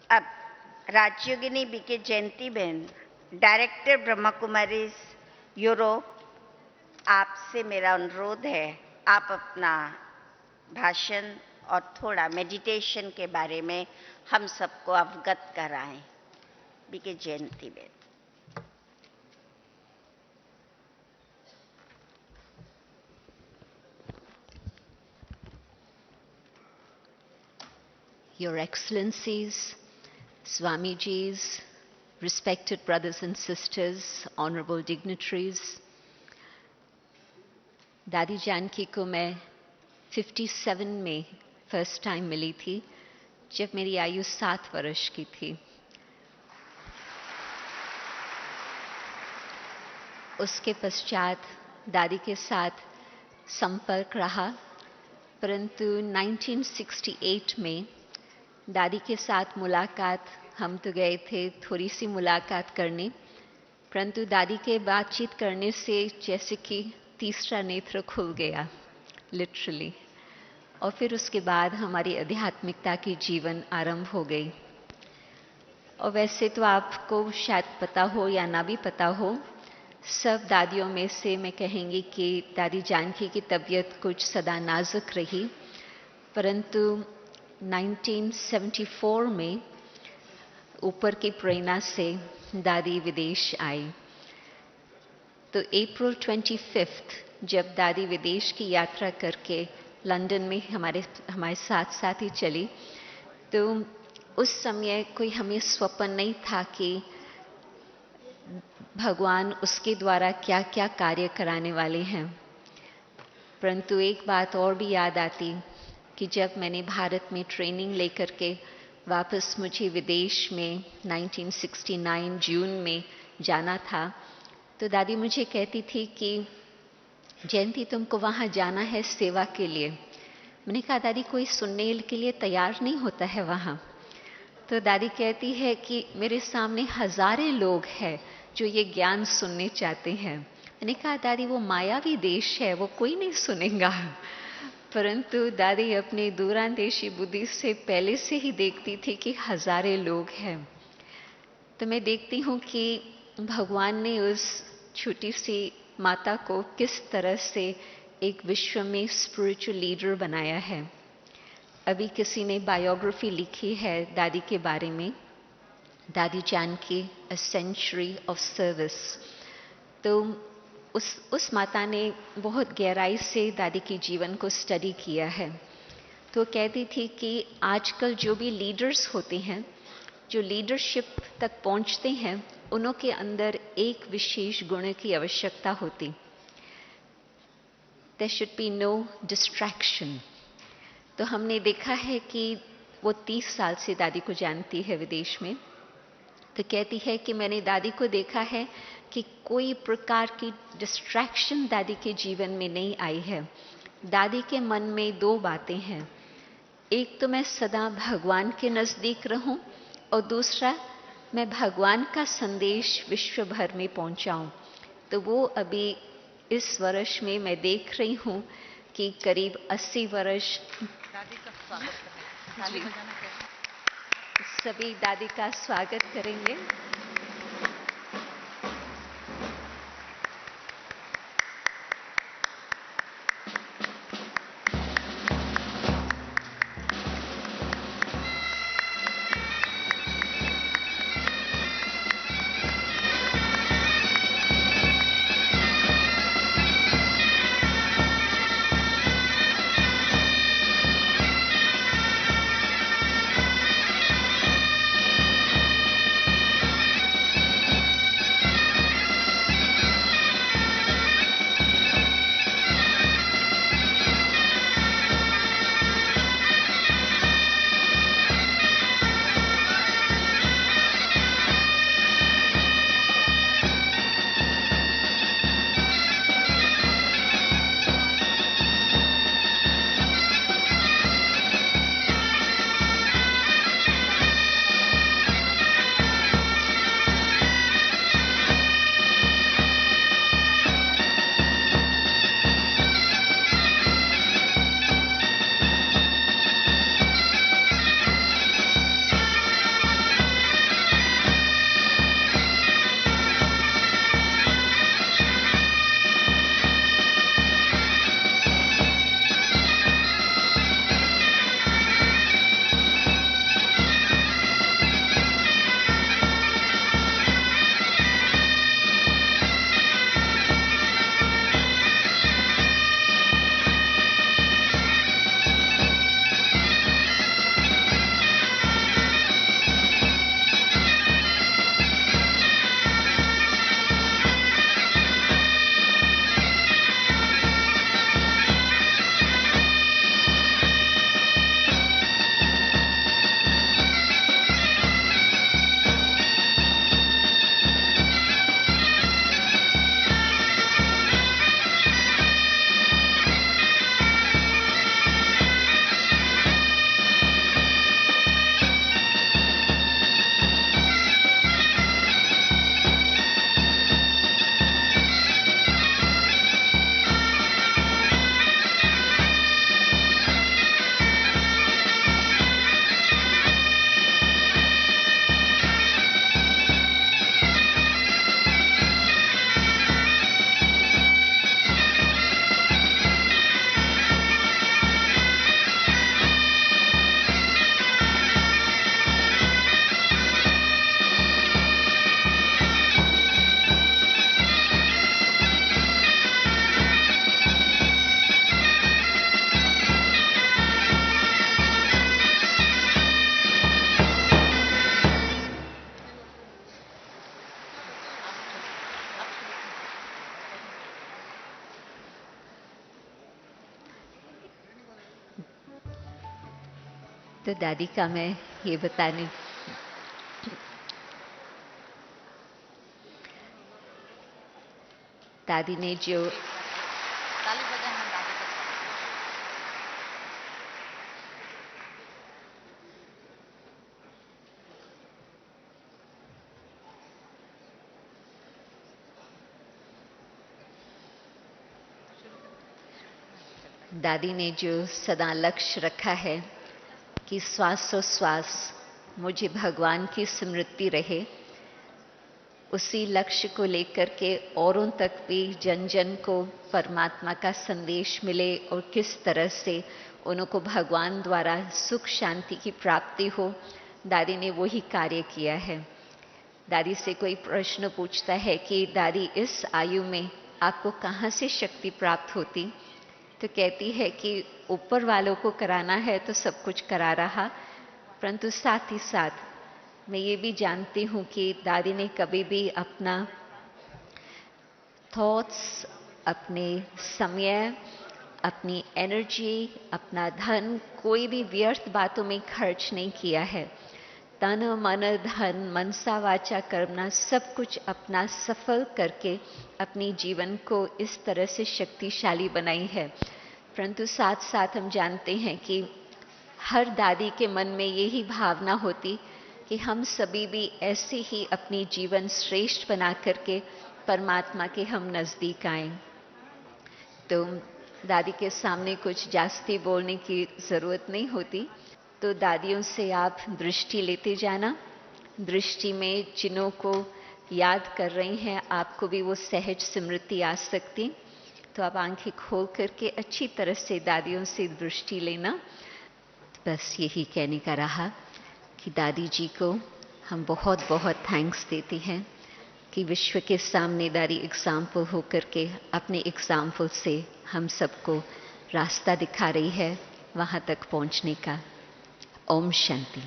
अब राजयोगिनी बीके जयंती बहन, director Brahma Kumaris Europe, आपसे मेरा अनुरोध है, आप अपना भाषण और थोड़ा मेडिटेशन के बारे में हम सबको अवगत कराएं। बीके जयंती बहन। Your Excellencies, Swamijis, respected brothers and sisters, honorable dignitaries, दादी जानकी को मैं 57 में फर्स्ट टाइम मिली थी, जब मेरी आयु 7 वर्ष की थी। उसके पश्चात दादी के साथ संपर्क रहा, परंतु 1968 में दादी के साथ मुलाकात, हम तो गए थे थोड़ी सी मुलाकात करने, परंतु दादी के बातचीत करने से जैसे कि तीसरा नेत्र खुल गया, लिटरली। और फिर उसके बाद हमारी आध्यात्मिकता की जीवन आरंभ हो गई। और वैसे तो आपको शायद पता हो या ना भी पता हो, सब दादियों में से मैं कहेंगी कि दादी जानकी की तबीयत कुछ सदा नाजुक रही, परंतु 1974 में ऊपर की प्रेरणा से दादी विदेश आई। तो अप्रैल 25 जब दादी विदेश की यात्रा करके लंदन में हमारे साथ ही चली, तो उस समय कोई हमें स्वप्न नहीं था कि भगवान उसके द्वारा क्या क्या कार्य कराने वाले हैं। परंतु एक बात और भी याद आती कि जब मैंने भारत में ट्रेनिंग लेकर के वापस मुझे विदेश में 1969 जून में जाना था, तो दादी मुझे कहती थी कि जयंती तुमको वहाँ जाना है सेवा के लिए। मैंने कहा दादी कोई सुनने के लिए तैयार नहीं होता है वहाँ। तो दादी कहती है कि मेरे सामने हजारों लोग हैं जो ये ज्ञान सुनने चाहते हैं। मैंने कहा दादी वो मायावी देश है, वो कोई नहीं सुनेगा। परंतु दादी अपनी दूरांदेशी बुद्धि से पहले से ही देखती थी कि हजारों लोग हैं। तो मैं देखती हूँ कि भगवान ने उस छोटी सी माता को किस तरह से एक विश्व में स्पिरिचुअल लीडर बनाया है। अभी किसी ने बायोग्राफी लिखी है दादी के बारे में, Dadi Janki a century of service. तो उस माता ने बहुत गहराई से दादी के जीवन को स्टडी किया है। तो कहती थी कि आजकल जो भी लीडर्स होते हैं, जो लीडरशिप तक पहुंचते हैं, उनों के अंदर एक विशेष गुण की आवश्यकता होती। There should be no distraction। तो हमने देखा है कि वो 30 साल से दादी को जानती है विदेश में। तो कहती है कि मैंने दादी को देखा है कि कोई प्रकार की डिस्ट्रैक्शन दादी के जीवन में नहीं आई है। दादी के मन में 2 बातें हैं, एक तो मैं सदा भगवान के नज़दीक रहूं, और दूसरा मैं भगवान का संदेश विश्व भर में पहुंचाऊं। तो वो अभी इस वर्ष में मैं देख रही हूं कि करीब 80 वर्ष दादी का स्वागत करें। सभी दादी का स्वागत करेंगे। तो दादी का मैं ये बताने दादी ने जो ताली बजाएं हम दादी का स्वागत दादी ने जो सदा लक्ष्य रखा है कि श्वासोश्वास मुझे भगवान की स्मृति रहे, उसी लक्ष्य को लेकर के औरों तक भी जन जन को परमात्मा का संदेश मिले और किस तरह से उनको भगवान द्वारा सुख शांति की प्राप्ति हो, दादी ने वही कार्य किया है। दादी से कोई प्रश्न पूछता है कि दादी इस आयु में आपको कहाँ से शक्ति प्राप्त होती, तो कहती है कि ऊपर वालों को कराना है तो सब कुछ करा रहा, परंतु साथ ही साथ मैं ये भी जानती हूँ कि दादी ने कभी भी अपना थॉट्स, अपने समय, अपनी एनर्जी, अपना धन कोई भी व्यर्थ बातों में खर्च नहीं किया है। तन मन धन मनसा वाचा कर्मणा सब कुछ अपना सफल करके अपनी जीवन को इस तरह से शक्तिशाली बनाई है। परंतु साथ साथ हम जानते हैं कि हर दादी के मन में यही भावना होती कि हम सभी भी ऐसे ही अपनी जीवन श्रेष्ठ बना करके परमात्मा के हम नजदीक आएं। तो दादी के सामने कुछ जास्ती बोलने की जरूरत नहीं होती, तो दादियों से आप दृष्टि लेते जाना। दृष्टि में जिन्हों को याद कर रही हैं आपको भी वो सहज स्मृति आ सकती, तो आप आंखें खोल करके अच्छी तरह से दादियों से दृष्टि लेना। बस यही कहने का रहा कि दादी जी को हम बहुत बहुत थैंक्स देते हैं कि विश्व के सामने दादी एग्जाम्पल होकर के अपने एग्जाम्पल से हम सबको रास्ता दिखा रही है वहाँ तक पहुँचने का। ओम शांति।